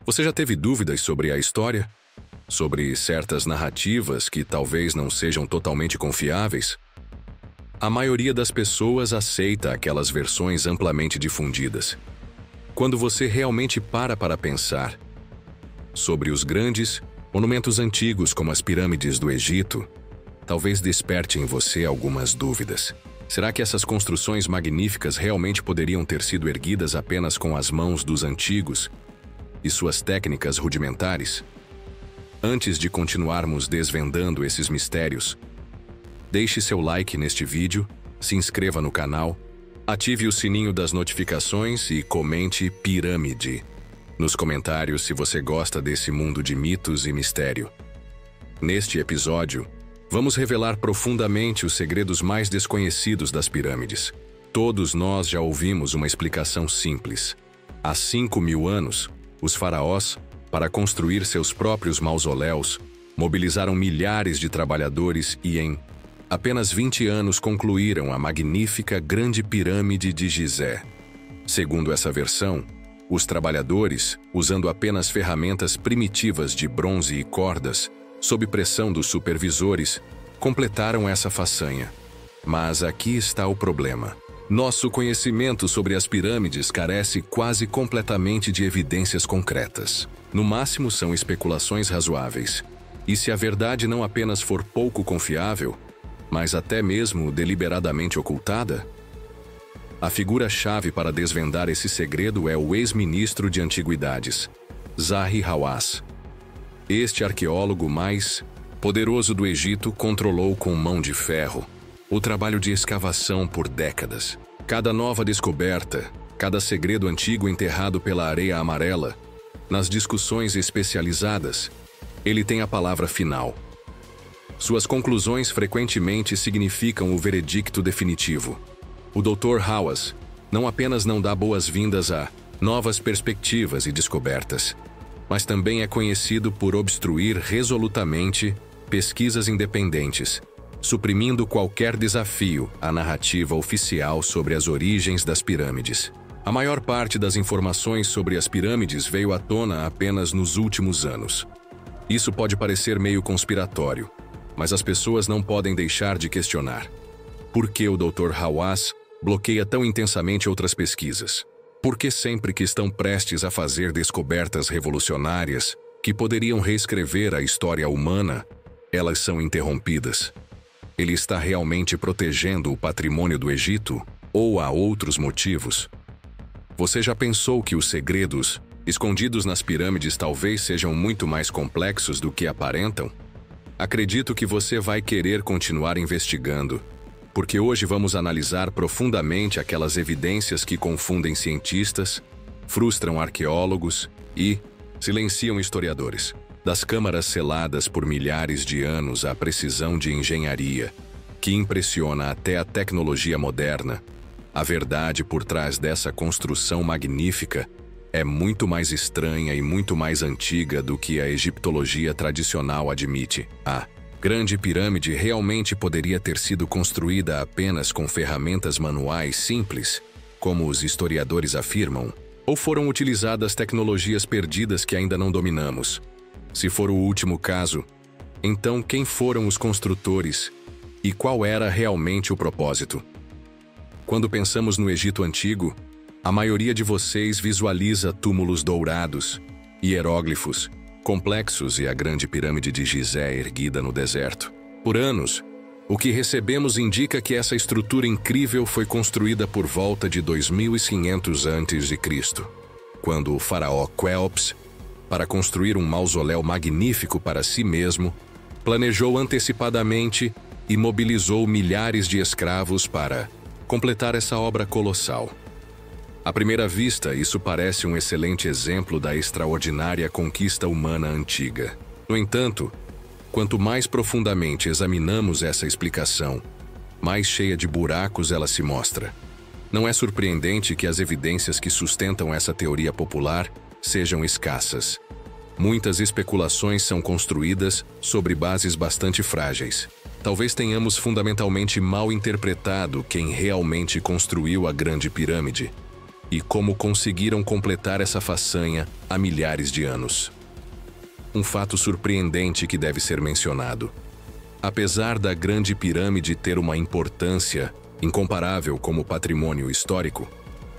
Você já teve dúvidas sobre a história? Sobre certas narrativas que talvez não sejam totalmente confiáveis? A maioria das pessoas aceita aquelas versões amplamente difundidas. Quando você realmente para pensar sobre os grandes monumentos antigos como as pirâmides do Egito, talvez desperte em você algumas dúvidas. Será que essas construções magníficas realmente poderiam ter sido erguidas apenas com as mãos dos antigos e suas técnicas rudimentares? Antes de continuarmos desvendando esses mistérios, deixe seu like neste vídeo, se inscreva no canal, ative o sininho das notificações e comente pirâmide nos comentários se você gosta desse mundo de mitos e mistério. Neste episódio, vamos revelar profundamente os segredos mais desconhecidos das pirâmides. Todos nós já ouvimos uma explicação simples. Há 5.000 anos, os faraós, para construir seus próprios mausoléus, mobilizaram milhares de trabalhadores e, em apenas 20 anos, concluíram a magnífica Grande Pirâmide de Gizé. Segundo essa versão, os trabalhadores, usando apenas ferramentas primitivas de bronze e cordas, sob pressão dos supervisores, completaram essa façanha. Mas aqui está o problema. Nosso conhecimento sobre as pirâmides carece quase completamente de evidências concretas. No máximo são especulações razoáveis. E se a verdade não apenas for pouco confiável, mas até mesmo deliberadamente ocultada? A figura-chave para desvendar esse segredo é o ex-ministro de Antiguidades, Zahi Hawass. Este arqueólogo mais poderoso do Egito controlou com mão de ferro o trabalho de escavação por décadas. Cada nova descoberta, cada segredo antigo enterrado pela areia amarela, nas discussões especializadas, ele tem a palavra final. Suas conclusões frequentemente significam o veredicto definitivo. O Dr. Hawass não apenas não dá boas-vindas a novas perspectivas e descobertas, mas também é conhecido por obstruir resolutamente pesquisas independentes, suprimindo qualquer desafio à narrativa oficial sobre as origens das pirâmides. A maior parte das informações sobre as pirâmides veio à tona apenas nos últimos anos. Isso pode parecer meio conspiratório, mas as pessoas não podem deixar de questionar. Por que o Dr. Hawass bloqueia tão intensamente outras pesquisas? Por que sempre que estão prestes a fazer descobertas revolucionárias que poderiam reescrever a história humana, elas são interrompidas? Ele está realmente protegendo o patrimônio do Egito ou há outros motivos? Você já pensou que os segredos escondidos nas pirâmides talvez sejam muito mais complexos do que aparentam? Acredito que você vai querer continuar investigando, porque hoje vamos analisar profundamente aquelas evidências que confundem cientistas, frustram arqueólogos e silenciam historiadores. Das câmaras seladas por milhares de anos à precisão de engenharia, que impressiona até a tecnologia moderna, a verdade por trás dessa construção magnífica é muito mais estranha e muito mais antiga do que a egiptologia tradicional admite. A Grande Pirâmide realmente poderia ter sido construída apenas com ferramentas manuais simples, como os historiadores afirmam, ou foram utilizadas tecnologias perdidas que ainda não dominamos? Se for o último caso, então quem foram os construtores e qual era realmente o propósito? Quando pensamos no Egito Antigo, a maioria de vocês visualiza túmulos dourados, hieróglifos, complexos e a Grande Pirâmide de Gizé erguida no deserto. Por anos, o que recebemos indica que essa estrutura incrível foi construída por volta de 2500 a.C., quando o faraó Quéops, para construir um mausoléu magnífico para si mesmo, planejou antecipadamente e mobilizou milhares de escravos para completar essa obra colossal. À primeira vista, isso parece um excelente exemplo da extraordinária conquista humana antiga. No entanto, quanto mais profundamente examinamos essa explicação, mais cheia de buracos ela se mostra. Não é surpreendente que as evidências que sustentam essa teoria popular sejam escassas. Muitas especulações são construídas sobre bases bastante frágeis. Talvez tenhamos fundamentalmente mal interpretado quem realmente construiu a Grande Pirâmide. e como conseguiram completar essa façanha há milhares de anos. Um fato surpreendente que deve ser mencionado. Apesar da Grande Pirâmide ter uma importância incomparável como patrimônio histórico,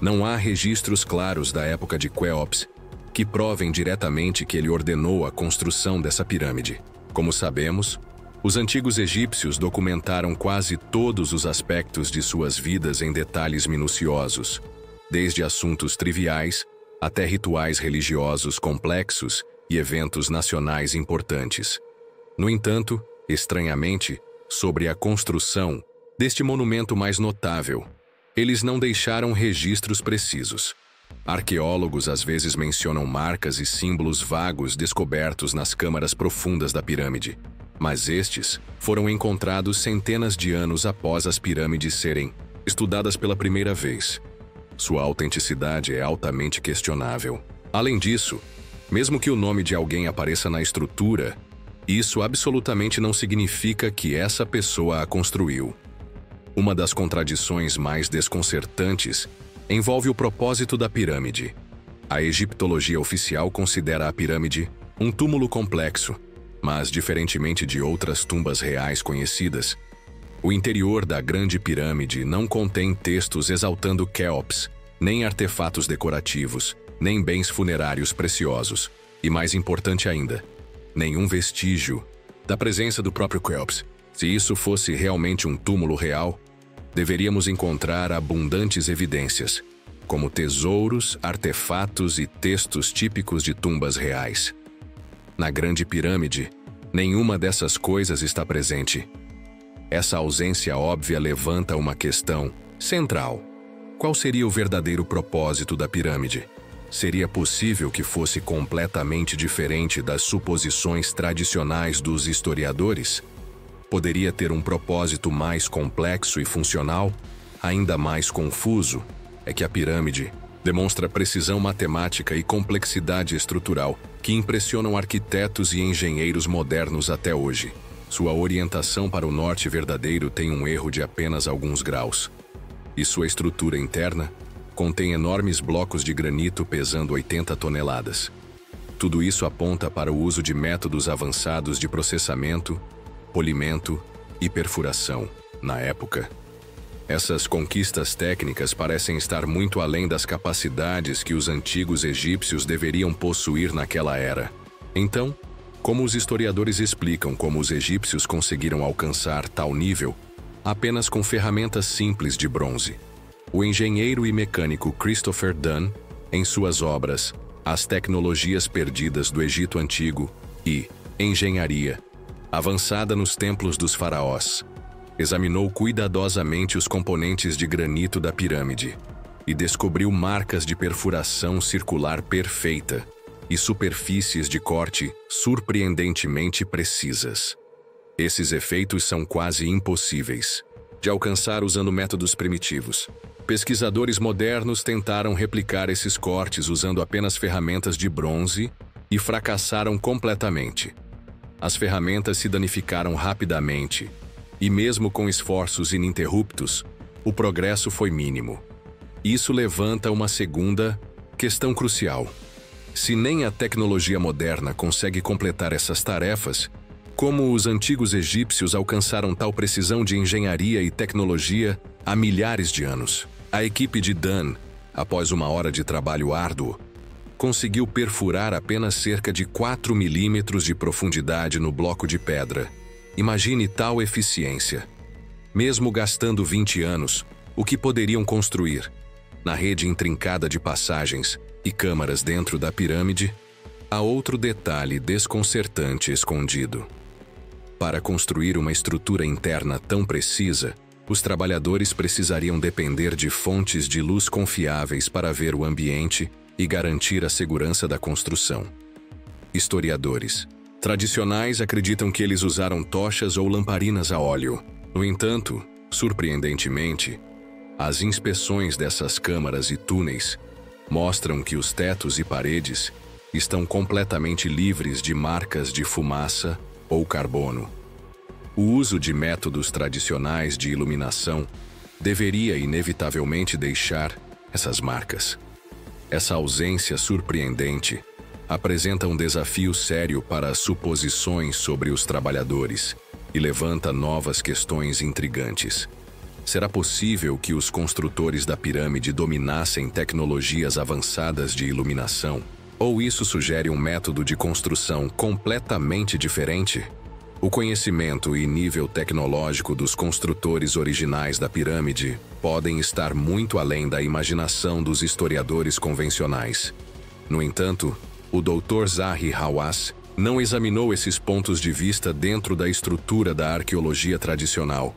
não há registros claros da época de Quéops que provem diretamente que ele ordenou a construção dessa pirâmide. Como sabemos, os antigos egípcios documentaram quase todos os aspectos de suas vidas em detalhes minuciosos, desde assuntos triviais até rituais religiosos complexos e eventos nacionais importantes. No entanto, estranhamente, sobre a construção deste monumento mais notável, eles não deixaram registros precisos. Arqueólogos às vezes mencionam marcas e símbolos vagos descobertos nas câmaras profundas da pirâmide, mas estes foram encontrados centenas de anos após as pirâmides serem estudadas pela primeira vez. Sua autenticidade é altamente questionável. Além disso, mesmo que o nome de alguém apareça na estrutura, isso absolutamente não significa que essa pessoa a construiu. Uma das contradições mais desconcertantes envolve o propósito da pirâmide. A egiptologia oficial considera a pirâmide um túmulo complexo, mas, diferentemente de outras tumbas reais conhecidas, o interior da Grande Pirâmide não contém textos exaltando Quéops, nem artefatos decorativos, nem bens funerários preciosos, e mais importante ainda, nenhum vestígio da presença do próprio Quéops. Se isso fosse realmente um túmulo real, deveríamos encontrar abundantes evidências, como tesouros, artefatos e textos típicos de tumbas reais. Na Grande Pirâmide, nenhuma dessas coisas está presente. Essa ausência óbvia levanta uma questão central. Qual seria o verdadeiro propósito da pirâmide? Seria possível que fosse completamente diferente das suposições tradicionais dos historiadores? Poderia ter um propósito mais complexo e funcional? Ainda mais confuso é que a pirâmide demonstra precisão matemática e complexidade estrutural que impressionam arquitetos e engenheiros modernos até hoje. Sua orientação para o norte verdadeiro tem um erro de apenas alguns graus. E sua estrutura interna contém enormes blocos de granito pesando 80 toneladas. Tudo isso aponta para o uso de métodos avançados de processamento, polimento e perfuração, na época. Essas conquistas técnicas parecem estar muito além das capacidades que os antigos egípcios deveriam possuir naquela era. Então, como os historiadores explicam como os egípcios conseguiram alcançar tal nível apenas com ferramentas simples de bronze? O engenheiro e mecânico Christopher Dunn, em suas obras As Tecnologias Perdidas do Egito Antigo e Engenharia Avançada nos Templos dos Faraós, examinou cuidadosamente os componentes de granito da pirâmide e descobriu marcas de perfuração circular perfeita e superfícies de corte surpreendentemente precisas. Esses efeitos são quase impossíveis de alcançar usando métodos primitivos. Pesquisadores modernos tentaram replicar esses cortes usando apenas ferramentas de bronze e fracassaram completamente. As ferramentas se danificaram rapidamente, e mesmo com esforços ininterruptos, o progresso foi mínimo. Isso levanta uma segunda questão crucial. Se nem a tecnologia moderna consegue completar essas tarefas, como os antigos egípcios alcançaram tal precisão de engenharia e tecnologia há milhares de anos? A equipe de Dunn, após uma hora de trabalho árduo, conseguiu perfurar apenas cerca de 4 milímetros de profundidade no bloco de pedra. Imagine tal eficiência. Mesmo gastando 20 anos, o que poderiam construir? Na rede intrincada de passagens e câmaras dentro da pirâmide, há outro detalhe desconcertante escondido. Para construir uma estrutura interna tão precisa, os trabalhadores precisariam depender de fontes de luz confiáveis para ver o ambiente e garantir a segurança da construção. Historiadores tradicionais acreditam que eles usaram tochas ou lamparinas a óleo. No entanto, surpreendentemente, as inspeções dessas câmaras e túneis mostram que os tetos e paredes estão completamente livres de marcas de fumaça ou carbono. O uso de métodos tradicionais de iluminação deveria inevitavelmente deixar Essas marcas, essa ausência surpreendente, apresenta um desafio sério para as suposições sobre os trabalhadores e levanta novas questões intrigantes. Será possível que os construtores da pirâmide dominassem tecnologias avançadas de iluminação? Ou isso sugere um método de construção completamente diferente? O conhecimento e nível tecnológico dos construtores originais da pirâmide podem estar muito além da imaginação dos historiadores convencionais. No entanto, o Dr. Zahi Hawass não examinou esses pontos de vista dentro da estrutura da arqueologia tradicional,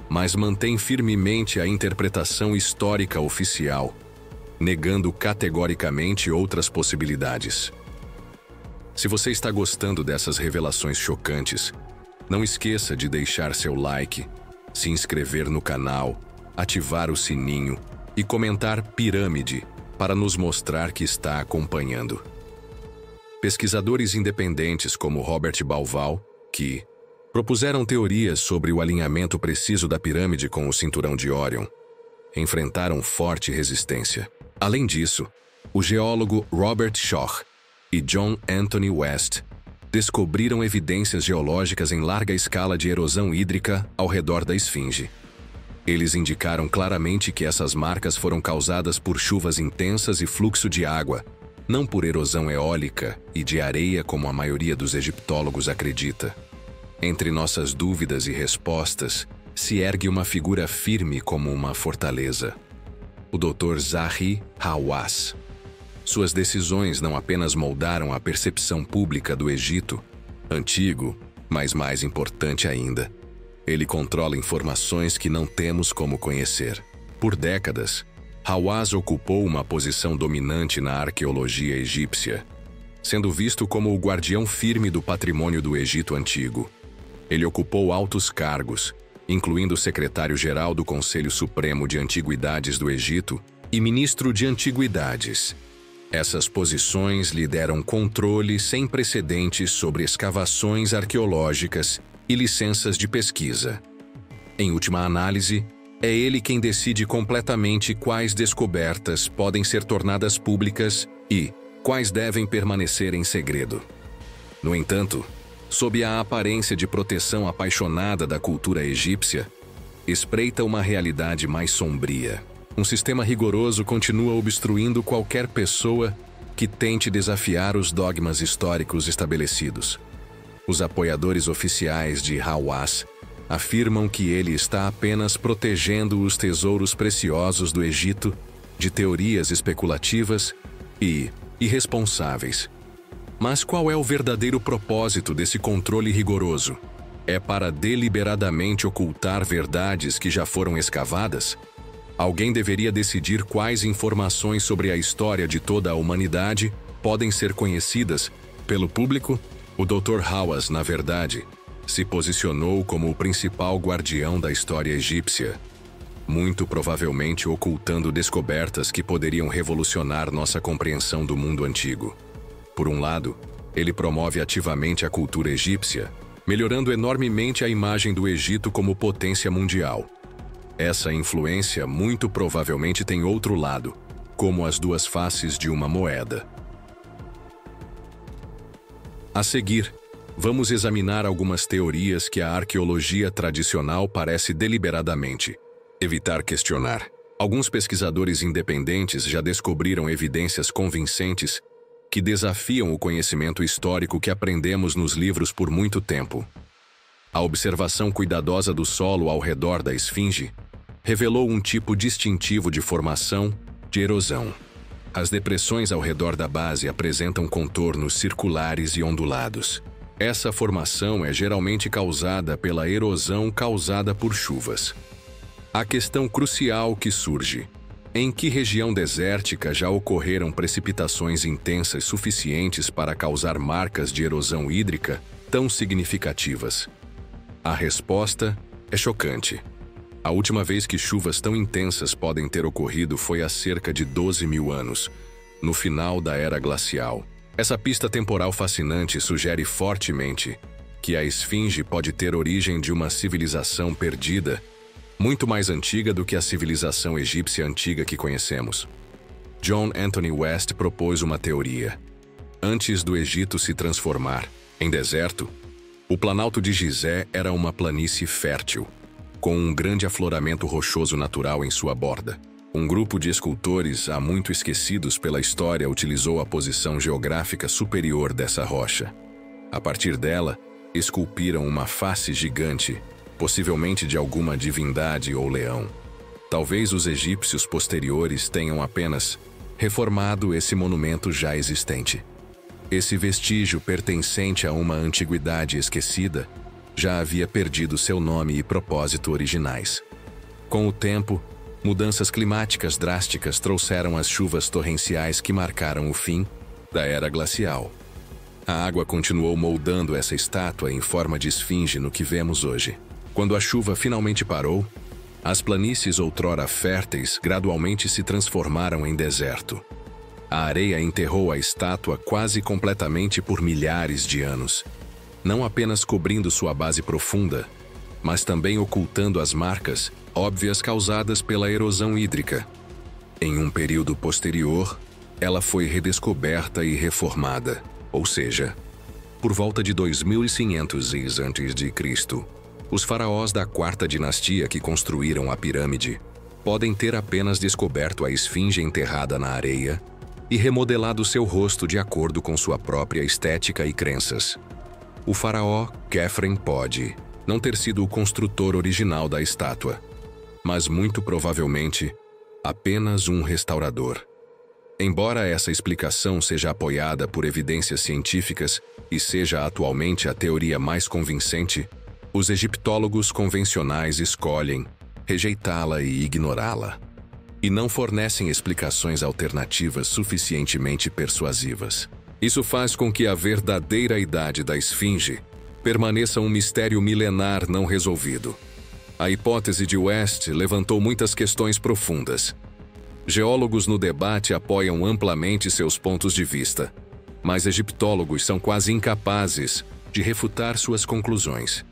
mas mantém firmemente a interpretação histórica oficial, negando categoricamente outras possibilidades. Se você está gostando dessas revelações chocantes, não esqueça de deixar seu like, se inscrever no canal, ativar o sininho e comentar pirâmide para nos mostrar que está acompanhando. Pesquisadores independentes como Robert Bauval, que propuseram teorias sobre o alinhamento preciso da pirâmide com o cinturão de Órion, enfrentaram forte resistência. Além disso, o geólogo Robert Schoch e John Anthony West descobriram evidências geológicas em larga escala de erosão hídrica ao redor da esfinge. Eles indicaram claramente que essas marcas foram causadas por chuvas intensas e fluxo de água, não por erosão eólica e de areia como a maioria dos egiptólogos acredita. Entre nossas dúvidas e respostas, se ergue uma figura firme como uma fortaleza: o Dr. Zahi Hawass. Suas decisões não apenas moldaram a percepção pública do Egito antigo, mas mais importante ainda, ele controla informações que não temos como conhecer. Por décadas, Hawass ocupou uma posição dominante na arqueologia egípcia, sendo visto como o guardião firme do patrimônio do Egito antigo. Ele ocupou altos cargos, incluindo secretário-geral do Conselho Supremo de Antiguidades do Egito e ministro de Antiguidades. Essas posições lhe deram controle sem precedentes sobre escavações arqueológicas e licenças de pesquisa. Em última análise, é ele quem decide completamente quais descobertas podem ser tornadas públicas e quais devem permanecer em segredo. No entanto, sob a aparência de proteção apaixonada da cultura egípcia, espreita uma realidade mais sombria. Um sistema rigoroso continua obstruindo qualquer pessoa que tente desafiar os dogmas históricos estabelecidos. Os apoiadores oficiais de Hawass afirmam que ele está apenas protegendo os tesouros preciosos do Egito de teorias especulativas e irresponsáveis. Mas qual é o verdadeiro propósito desse controle rigoroso? É para deliberadamente ocultar verdades que já foram escavadas? Alguém deveria decidir quais informações sobre a história de toda a humanidade podem ser conhecidas pelo público? O Dr. Hawass, na verdade, se posicionou como o principal guardião da história egípcia, muito provavelmente ocultando descobertas que poderiam revolucionar nossa compreensão do mundo antigo. Por um lado, ele promove ativamente a cultura egípcia, melhorando enormemente a imagem do Egito como potência mundial. Essa influência muito provavelmente tem outro lado, como as duas faces de uma moeda. A seguir, vamos examinar algumas teorias que a arqueologia tradicional parece deliberadamente evitar questionar. Alguns pesquisadores independentes já descobriram evidências convincentes que desafiam o conhecimento histórico que aprendemos nos livros por muito tempo. A observação cuidadosa do solo ao redor da esfinge revelou um tipo distintivo de formação de erosão. As depressões ao redor da base apresentam contornos circulares e ondulados. Essa formação é geralmente causada pela erosão causada por chuvas. A questão crucial que surge: em que região desértica já ocorreram precipitações intensas suficientes para causar marcas de erosão hídrica tão significativas? A resposta é chocante. A última vez que chuvas tão intensas podem ter ocorrido foi há cerca de 12.000 anos, no final da Era Glacial. Essa pista temporal fascinante sugere fortemente que a esfinge pode ter origem de uma civilização perdida, muito mais antiga do que a civilização egípcia antiga que conhecemos. John Anthony West propôs uma teoria. Antes do Egito se transformar em deserto, o Planalto de Gizé era uma planície fértil, com um grande afloramento rochoso natural em sua borda. Um grupo de escultores, há muito esquecidos pela história, utilizou a posição geográfica superior dessa rocha. A partir dela, esculpiram uma face gigante, possivelmente de alguma divindade ou leão. Talvez os egípcios posteriores tenham apenas reformado esse monumento já existente. Esse vestígio pertencente a uma antiguidade esquecida já havia perdido seu nome e propósito originais. Com o tempo, mudanças climáticas drásticas trouxeram as chuvas torrenciais que marcaram o fim da era glacial. A água continuou moldando essa estátua em forma de esfinge no que vemos hoje. Quando a chuva finalmente parou, as planícies outrora férteis gradualmente se transformaram em deserto. A areia enterrou a estátua quase completamente por milhares de anos, não apenas cobrindo sua base profunda, mas também ocultando as marcas óbvias causadas pela erosão hídrica. Em um período posterior, ela foi redescoberta e reformada, ou seja, por volta de 2500 a.C., os faraós da quarta dinastia que construíram a pirâmide podem ter apenas descoberto a esfinge enterrada na areia e remodelado seu rosto de acordo com sua própria estética e crenças. O faraó Khafre pode não ter sido o construtor original da estátua, mas muito provavelmente apenas um restaurador. Embora essa explicação seja apoiada por evidências científicas e seja atualmente a teoria mais convincente, os egiptólogos convencionais escolhem rejeitá-la e ignorá-la, e não fornecem explicações alternativas suficientemente persuasivas. Isso faz com que a verdadeira idade da esfinge permaneça um mistério milenar não resolvido. A hipótese de West levantou muitas questões profundas. Geólogos no debate apoiam amplamente seus pontos de vista, mas egiptólogos são quase incapazes de refutar suas conclusões.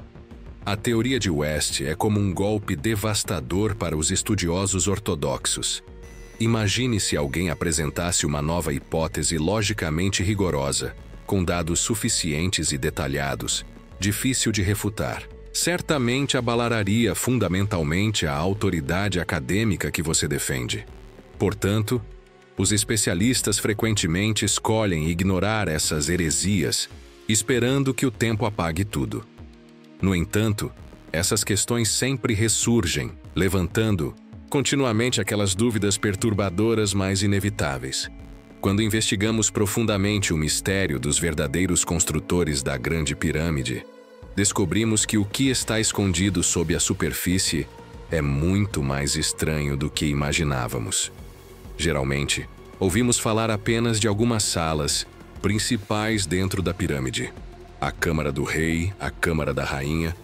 A teoria de West é como um golpe devastador para os estudiosos ortodoxos. Imagine se alguém apresentasse uma nova hipótese logicamente rigorosa, com dados suficientes e detalhados, difícil de refutar. Certamente abalararia fundamentalmente a autoridade acadêmica que você defende. Portanto, os especialistas frequentemente escolhem ignorar essas heresias, esperando que o tempo apague tudo. No entanto, essas questões sempre ressurgem, levantando continuamente aquelas dúvidas perturbadoras mais inevitáveis. Quando investigamos profundamente o mistério dos verdadeiros construtores da Grande Pirâmide, descobrimos que o que está escondido sob a superfície é muito mais estranho do que imaginávamos. Geralmente, ouvimos falar apenas de algumas salas principais dentro da pirâmide: a Câmara do Rei, a Câmara da Rainha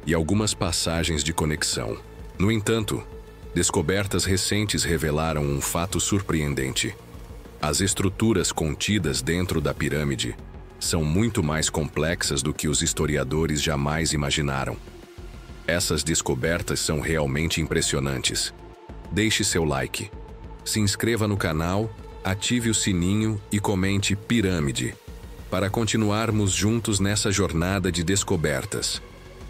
e algumas passagens de conexão. No entanto, descobertas recentes revelaram um fato surpreendente. As estruturas contidas dentro da pirâmide são muito mais complexas do que os historiadores jamais imaginaram. Essas descobertas são realmente impressionantes. Deixe seu like, se inscreva no canal, ative o sininho e comente Pirâmide, para continuarmos juntos nessa jornada de descobertas.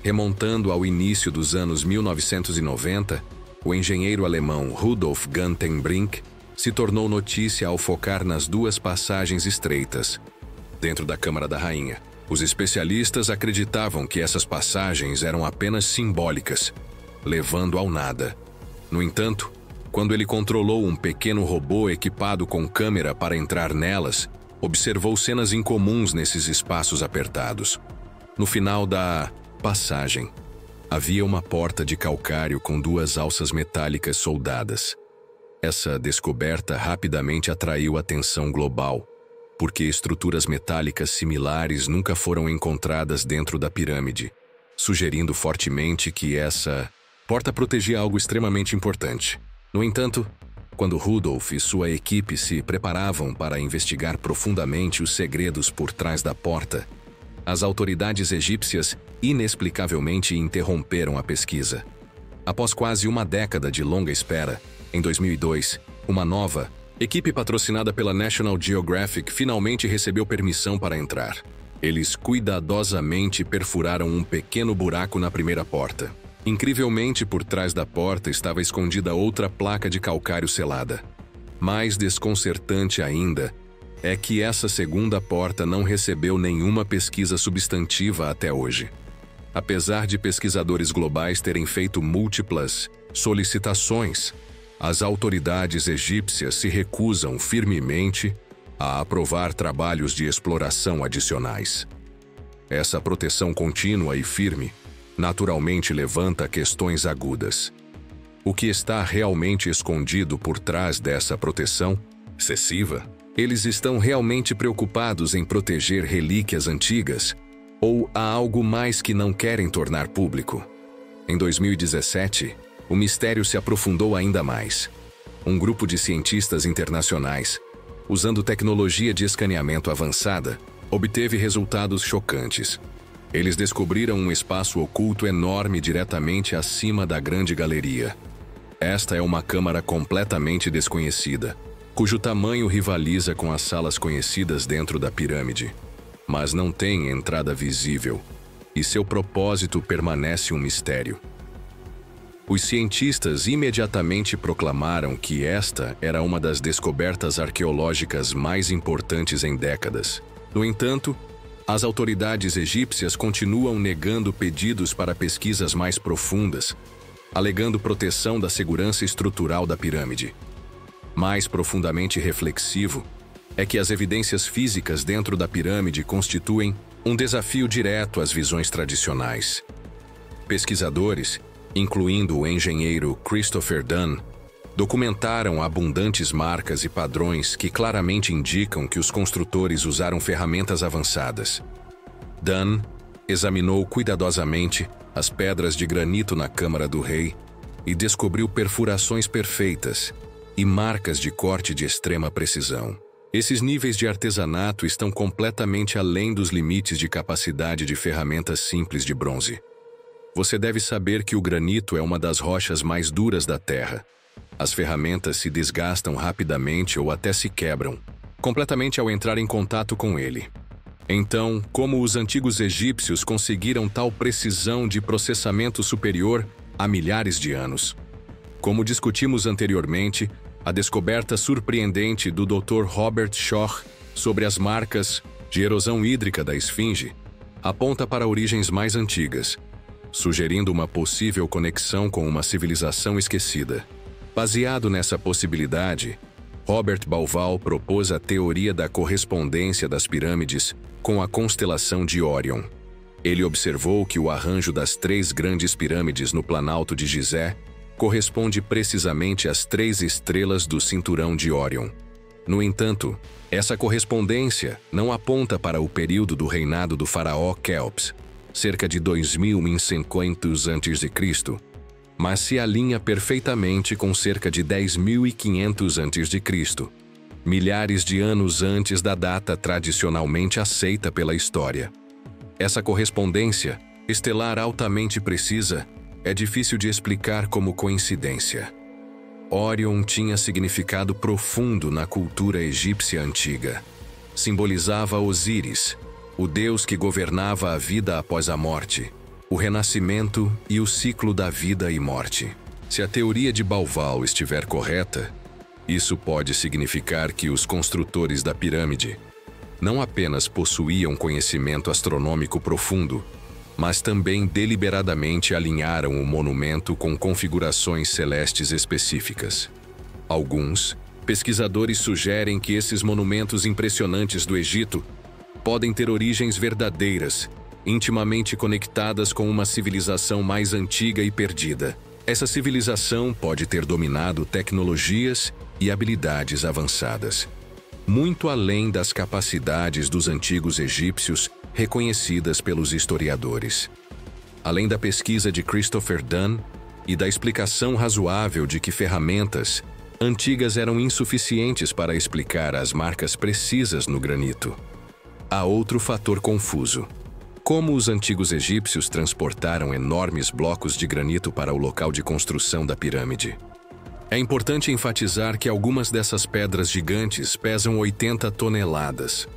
Remontando ao início dos anos 1990, o engenheiro alemão Rudolf Gantenbrink se tornou notícia ao focar nas duas passagens estreitas dentro da Câmara da Rainha. Os especialistas acreditavam que essas passagens eram apenas simbólicas, levando ao nada. No entanto, quando ele controlou um pequeno robô equipado com câmera para entrar nelas, observou cenas incomuns nesses espaços apertados. No final da passagem, havia uma porta de calcário com duas alças metálicas soldadas. Essa descoberta rapidamente atraiu atenção global, porque estruturas metálicas similares nunca foram encontradas dentro da pirâmide, sugerindo fortemente que essa porta protegia algo extremamente importante. No entanto, quando Rudolf e sua equipe se preparavam para investigar profundamente os segredos por trás da porta, as autoridades egípcias inexplicavelmente interromperam a pesquisa. Após quase uma década de longa espera, em 2002, uma nova, Equipe patrocinada pela National Geographic finalmente recebeu permissão para entrar. Eles cuidadosamente perfuraram um pequeno buraco na primeira porta. Incrivelmente, por trás da porta estava escondida outra placa de calcário selada. Mais desconcertante ainda é que essa segunda porta não recebeu nenhuma pesquisa substantiva até hoje. Apesar de pesquisadores globais terem feito múltiplas solicitações, as autoridades egípcias se recusam firmemente a aprovar trabalhos de exploração adicionais. Essa proteção contínua e firme naturalmente levanta questões agudas. O que está realmente escondido por trás dessa proteção excessiva? Eles estão realmente preocupados em proteger relíquias antigas? Ou há algo mais que não querem tornar público? Em 2017, o mistério se aprofundou ainda mais. Um grupo de cientistas internacionais, usando tecnologia de escaneamento avançada, obteve resultados chocantes. Eles descobriram um espaço oculto enorme diretamente acima da Grande Galeria. Esta é uma câmara completamente desconhecida, cujo tamanho rivaliza com as salas conhecidas dentro da pirâmide, mas não tem entrada visível, e seu propósito permanece um mistério. Os cientistas imediatamente proclamaram que esta era uma das descobertas arqueológicas mais importantes em décadas. No entanto, as autoridades egípcias continuam negando pedidos para pesquisas mais profundas, alegando proteção da segurança estrutural da pirâmide. Mais profundamente reflexivo é que as evidências físicas dentro da pirâmide constituem um desafio direto às visões tradicionais. Pesquisadores, incluindo o engenheiro Christopher Dunn, documentaram abundantes marcas e padrões que claramente indicam que os construtores usaram ferramentas avançadas. Dunn examinou cuidadosamente as pedras de granito na Câmara do Rei e descobriu perfurações perfeitas e marcas de corte de extrema precisão. Esses níveis de artesanato estão completamente além dos limites de capacidade de ferramentas simples de bronze. Você deve saber que o granito é uma das rochas mais duras da Terra. As ferramentas se desgastam rapidamente ou até se quebram, completamente ao entrar em contato com ele. Então, como os antigos egípcios conseguiram tal precisão de processamento superior há milhares de anos? Como discutimos anteriormente, a descoberta surpreendente do Dr. Robert Schoch sobre as marcas de erosão hídrica da esfinge aponta para origens mais antigas, sugerindo uma possível conexão com uma civilização esquecida. Baseado nessa possibilidade, Robert Bauval propôs a teoria da correspondência das pirâmides com a constelação de Órion. Ele observou que o arranjo das 3 grandes pirâmides no Planalto de Gizé corresponde precisamente às 3 estrelas do cinturão de Órion. No entanto, essa correspondência não aponta para o período do reinado do faraó Quéops, cerca de 2100 a.C., mas se alinha perfeitamente com cerca de 10.500 a.C., milhares de anos antes da data tradicionalmente aceita pela história. Essa correspondência, estelar altamente precisa, é difícil de explicar como coincidência. Órion tinha significado profundo na cultura egípcia antiga. Simbolizava Osíris, o deus que governava a vida após a morte, o renascimento e o ciclo da vida e morte. Se a teoria de Bauval estiver correta, isso pode significar que os construtores da pirâmide não apenas possuíam conhecimento astronômico profundo, mas também deliberadamente alinharam o monumento com configurações celestes específicas. Alguns pesquisadores sugerem que esses monumentos impressionantes do Egito podem ter origens verdadeiras, intimamente conectadas com uma civilização mais antiga e perdida. Essa civilização pode ter dominado tecnologias e habilidades avançadas, muito além das capacidades dos antigos egípcios reconhecidas pelos historiadores. Além da pesquisa de Christopher Dunn e da explicação razoável de que ferramentas antigas eram insuficientes para explicar as marcas precisas no granito, há outro fator confuso. Como os antigos egípcios transportaram enormes blocos de granito para o local de construção da pirâmide? É importante enfatizar que algumas dessas pedras gigantes pesam 80 toneladas.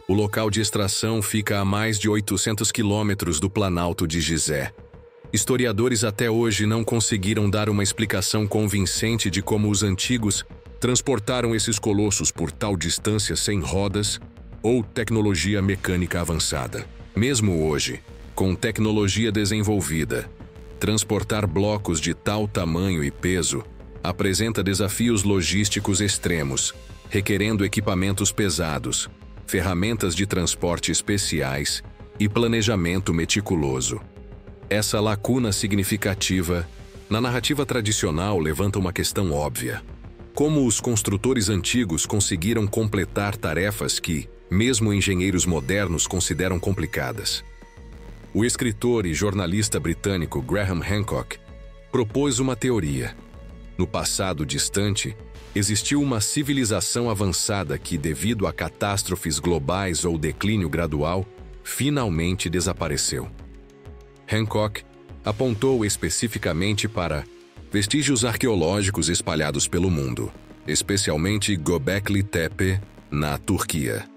O local de extração fica a mais de 800 quilômetros do Planalto de Gizé. Historiadores até hoje não conseguiram dar uma explicação convincente de como os antigos transportaram esses colossos por tal distância sem rodas ou tecnologia mecânica avançada. Mesmo hoje, com tecnologia desenvolvida, transportar blocos de tal tamanho e peso apresenta desafios logísticos extremos, requerendo equipamentos pesados, ferramentas de transporte especiais e planejamento meticuloso. Essa lacuna significativa na narrativa tradicional levanta uma questão óbvia. Como os construtores antigos conseguiram completar tarefas que, mesmo engenheiros modernos, consideram complicadas? O escritor e jornalista britânico Graham Hancock propôs uma teoria. No passado distante, existiu uma civilização avançada que, devido a catástrofes globais ou declínio gradual, finalmente desapareceu. Hancock apontou especificamente para vestígios arqueológicos espalhados pelo mundo, especialmente Göbekli Tepe, na Turquia.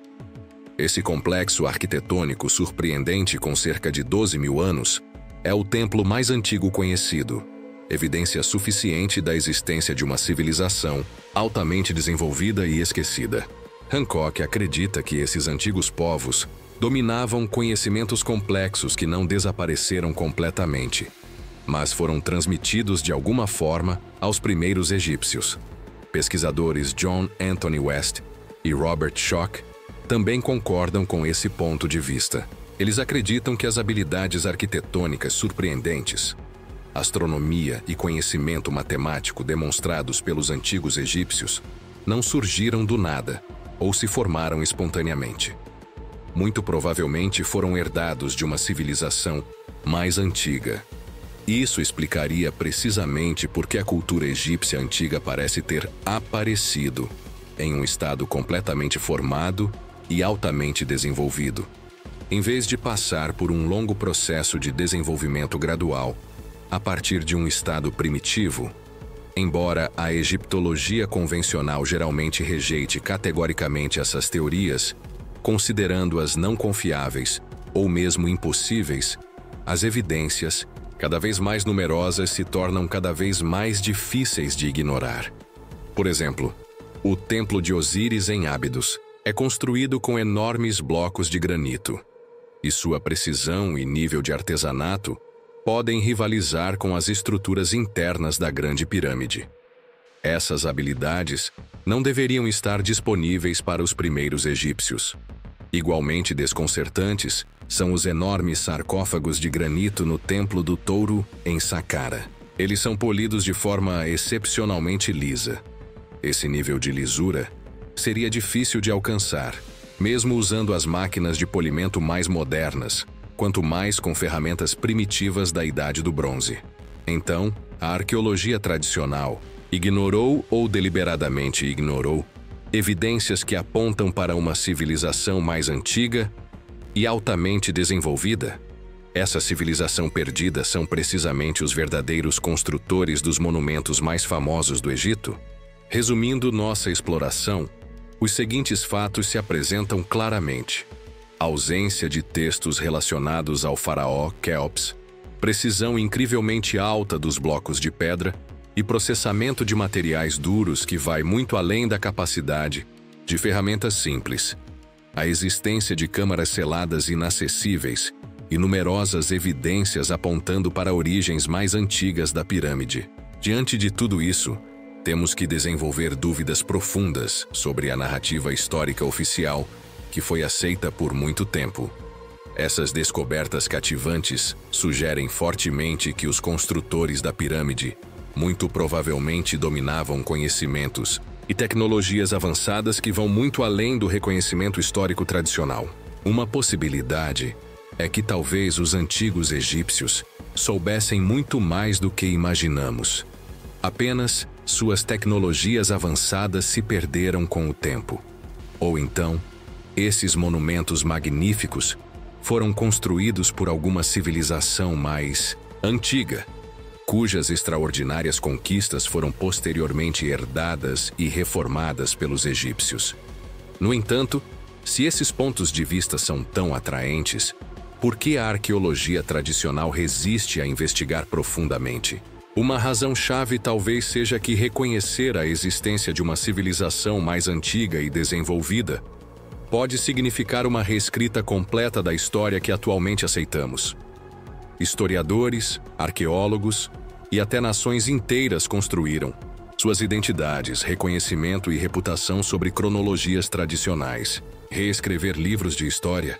Esse complexo arquitetônico surpreendente com cerca de 12 mil anos é o templo mais antigo conhecido, evidência suficiente da existência de uma civilização altamente desenvolvida e esquecida. Hancock acredita que esses antigos povos dominavam conhecimentos complexos que não desapareceram completamente, mas foram transmitidos de alguma forma aos primeiros egípcios. Pesquisadores John Anthony West e Robert Schoch também concordam com esse ponto de vista. Eles acreditam que as habilidades arquitetônicas surpreendentes, astronomia e conhecimento matemático demonstrados pelos antigos egípcios não surgiram do nada ou se formaram espontaneamente. Muito provavelmente foram herdados de uma civilização mais antiga. Isso explicaria precisamente por que a cultura egípcia antiga parece ter aparecido em um estado completamente formado e altamente desenvolvido, em vez de passar por um longo processo de desenvolvimento gradual a partir de um estado primitivo. Embora a egiptologia convencional geralmente rejeite categoricamente essas teorias, considerando-as não confiáveis ou mesmo impossíveis, as evidências, cada vez mais numerosas, se tornam cada vez mais difíceis de ignorar. Por exemplo, o Templo de Osíris em Ábidos é construído com enormes blocos de granito, e sua precisão e nível de artesanato podem rivalizar com as estruturas internas da Grande Pirâmide. Essas habilidades não deveriam estar disponíveis para os primeiros egípcios. Igualmente desconcertantes são os enormes sarcófagos de granito no Templo do Touro, em Saqqara. Eles são polidos de forma excepcionalmente lisa. Esse nível de lisura seria difícil de alcançar, mesmo usando as máquinas de polimento mais modernas, quanto mais com ferramentas primitivas da Idade do Bronze. Então, a arqueologia tradicional ignorou ou deliberadamente ignorou evidências que apontam para uma civilização mais antiga e altamente desenvolvida. Essa civilização perdida são precisamente os verdadeiros construtores dos monumentos mais famosos do Egito. Resumindo nossa exploração, os seguintes fatos se apresentam claramente: ausência de textos relacionados ao faraó Quéops, precisão incrivelmente alta dos blocos de pedra e processamento de materiais duros que vai muito além da capacidade de ferramentas simples. A existência de câmaras seladas inacessíveis e numerosas evidências apontando para origens mais antigas da pirâmide. Diante de tudo isso, temos que desenvolver dúvidas profundas sobre a narrativa histórica oficial que foi aceita por muito tempo. Essas descobertas cativantes sugerem fortemente que os construtores da pirâmide muito provavelmente dominavam conhecimentos e tecnologias avançadas que vão muito além do reconhecimento histórico tradicional. Uma possibilidade é que talvez os antigos egípcios soubessem muito mais do que imaginamos. Apenas suas tecnologias avançadas se perderam com o tempo. Ou então, esses monumentos magníficos foram construídos por alguma civilização mais antiga, cujas extraordinárias conquistas foram posteriormente herdadas e reformadas pelos egípcios. No entanto, se esses pontos de vista são tão atraentes, por que a arqueologia tradicional resiste a investigar profundamente? Uma razão-chave talvez seja que reconhecer a existência de uma civilização mais antiga e desenvolvida pode significar uma reescrita completa da história que atualmente aceitamos. Historiadores, arqueólogos e até nações inteiras construíram suas identidades, reconhecimento e reputação sobre cronologias tradicionais. Reescrever livros de história,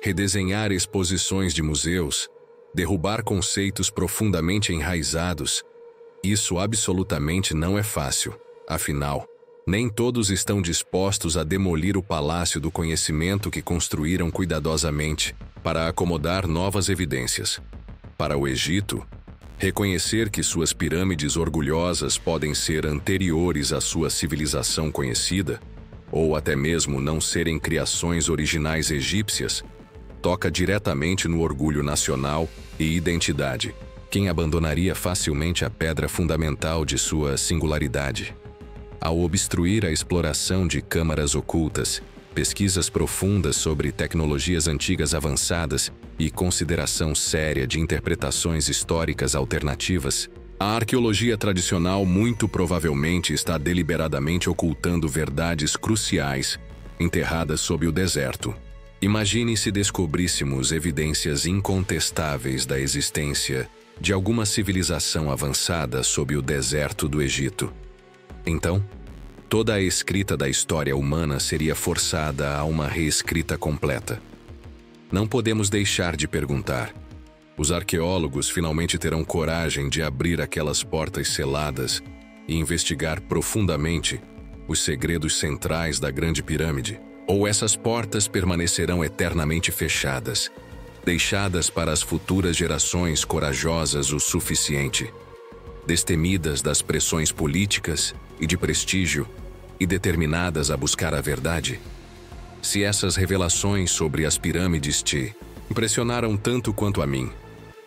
redesenhar exposições de museus, derrubar conceitos profundamente enraizados, isso absolutamente não é fácil. Afinal, nem todos estão dispostos a demolir o palácio do conhecimento que construíram cuidadosamente para acomodar novas evidências. Para o Egito, reconhecer que suas pirâmides orgulhosas podem ser anteriores à sua civilização conhecida, ou até mesmo não serem criações originais egípcias, toca diretamente no orgulho nacional e identidade. Quem abandonaria facilmente a pedra fundamental de sua singularidade? Ao obstruir a exploração de câmaras ocultas, pesquisas profundas sobre tecnologias antigas avançadas e consideração séria de interpretações históricas alternativas, a arqueologia tradicional muito provavelmente está deliberadamente ocultando verdades cruciais enterradas sob o deserto. Imagine se descobríssemos evidências incontestáveis da existência de alguma civilização avançada sob o deserto do Egito. Então, toda a escrita da história humana seria forçada a uma reescrita completa. Não podemos deixar de perguntar: os arqueólogos finalmente terão coragem de abrir aquelas portas seladas e investigar profundamente os segredos centrais da Grande Pirâmide? Ou essas portas permanecerão eternamente fechadas, deixadas para as futuras gerações corajosas o suficiente, destemidas das pressões políticas e de prestígio e determinadas a buscar a verdade? Se essas revelações sobre as pirâmides te impressionaram tanto quanto a mim,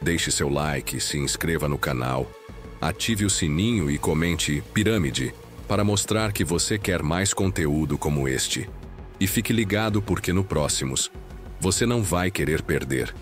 deixe seu like, se inscreva no canal, ative o sininho e comente pirâmide para mostrar que você quer mais conteúdo como este. E fique ligado porque no próximos, você não vai querer perder.